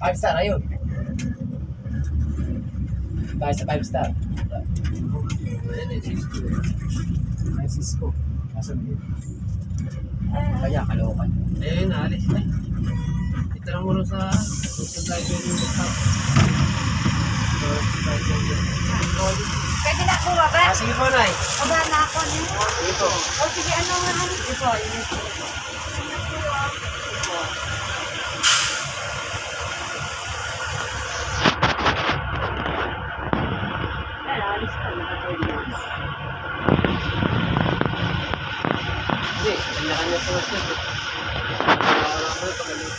Five star, ayun. Tayo sa 5 star. Ay, Cisco. Nasa dito. Kaya, kalokan. Eh, naalis na. Ito lang muna sa tayo yung stop. Pwede na ako, baba. Sige po, Nay. Baba na ako. Sige po. O sige, ano nga ano? Ito, yun. Hindi, kanya-kanya sa mas nito. Wala ko yung pagalit.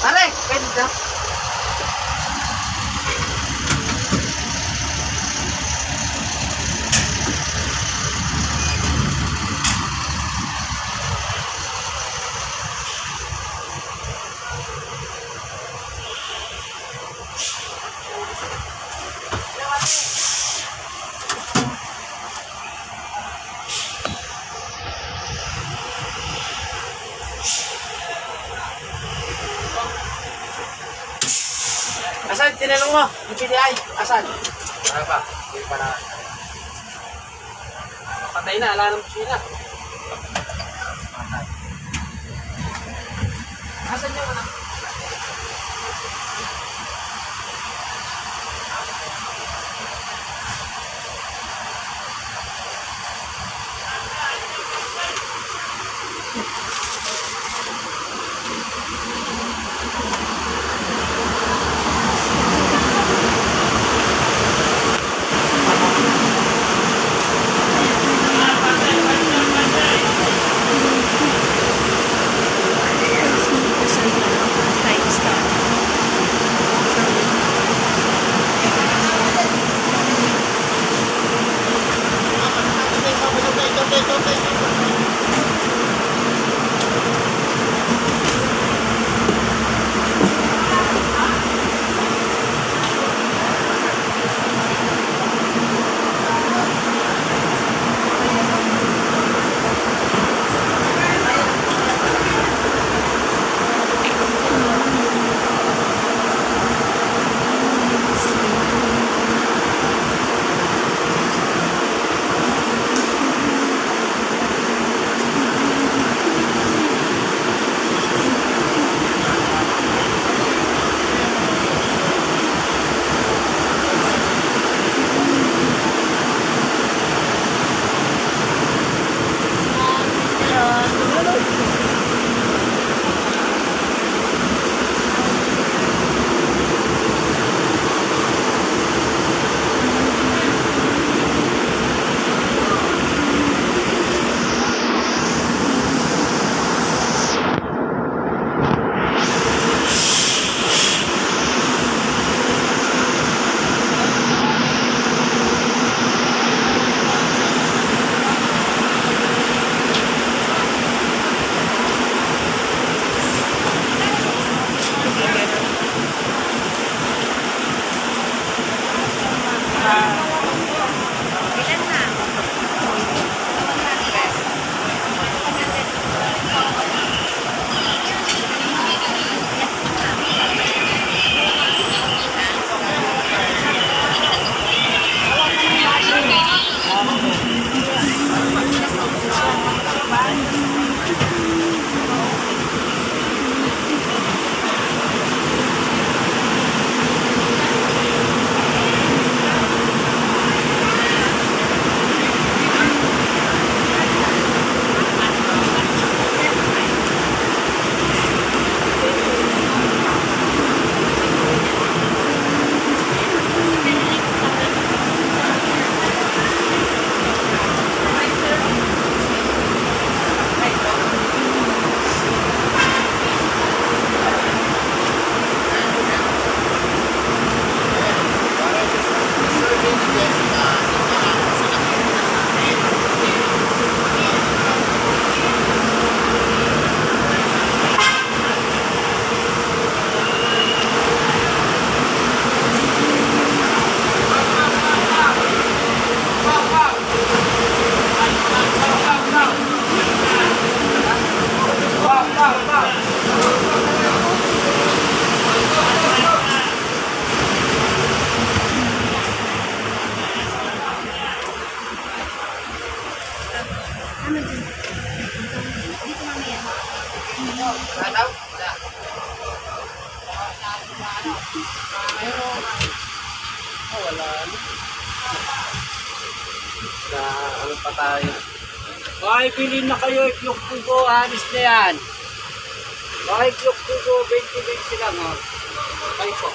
Aray, pwede na. Asan? Tinanong mo? Yung PDI? Asan? Ano pa? Hindi pa na. Patay na, ala ng kusina. Asan yung anak? Wala daw? Wala. Oh, wala. Na ano pa tayo? Ay, bilhin na kayo, iklok ko, alis na yan. Ay, iklok ko, 20-20 lang, ha. Ay po.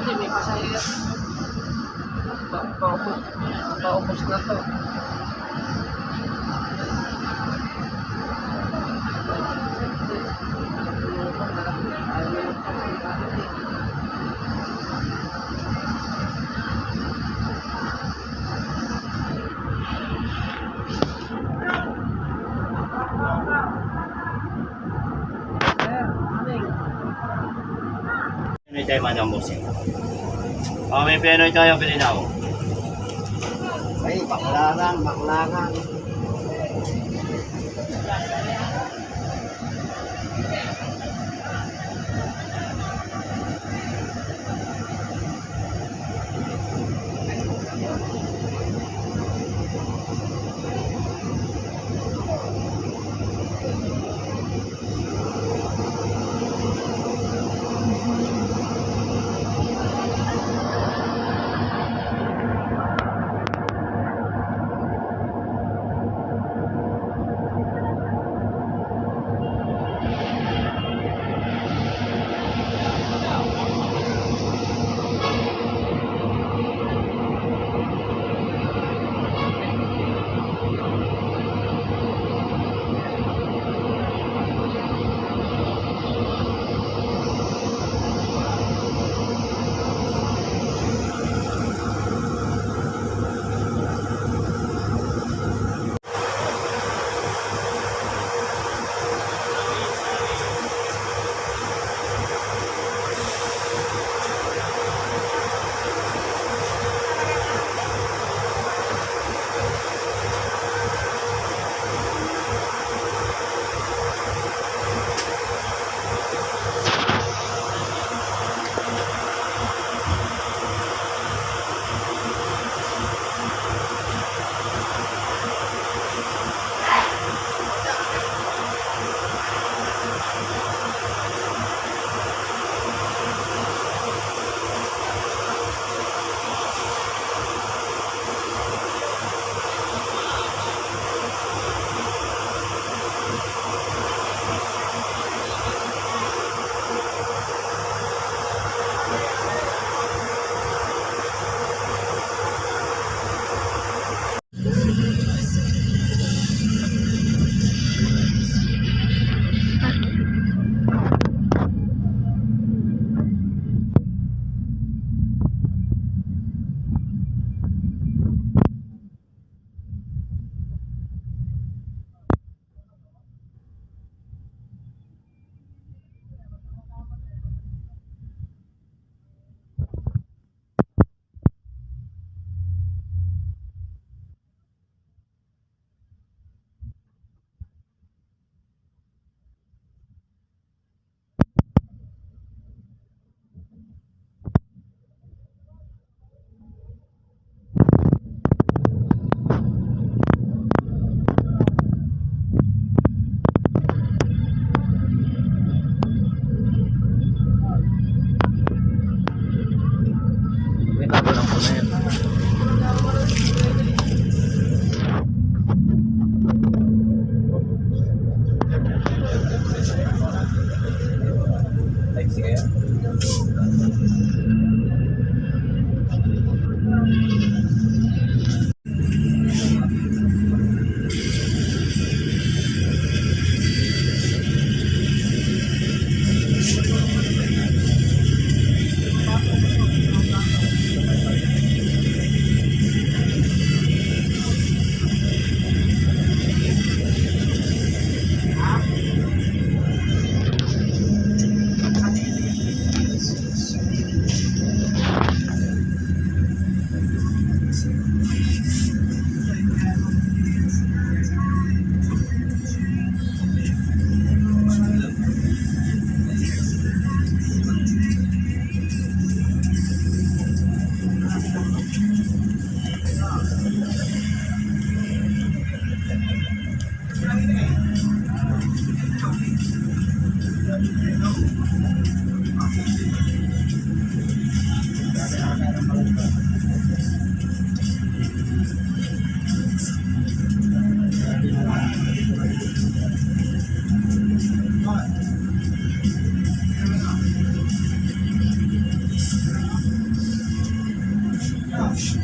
Kasi may pasahero. Paubos na to. Pinoy tayo man ang bossing. May Pinoy tayo, bilhin ako. Ay, baklaran, baklaran. Ganito.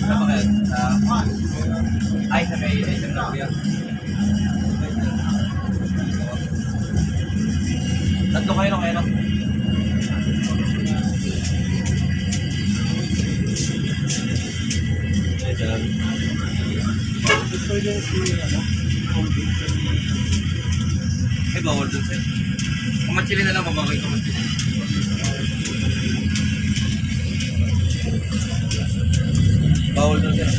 Ano ba kayo? Ay, sa may SM na kuya. Tatlo kayo lang, no? Ay, bawal dun sir. Kumatsili na lang, mabawal kumatsili. Bawal dun sir.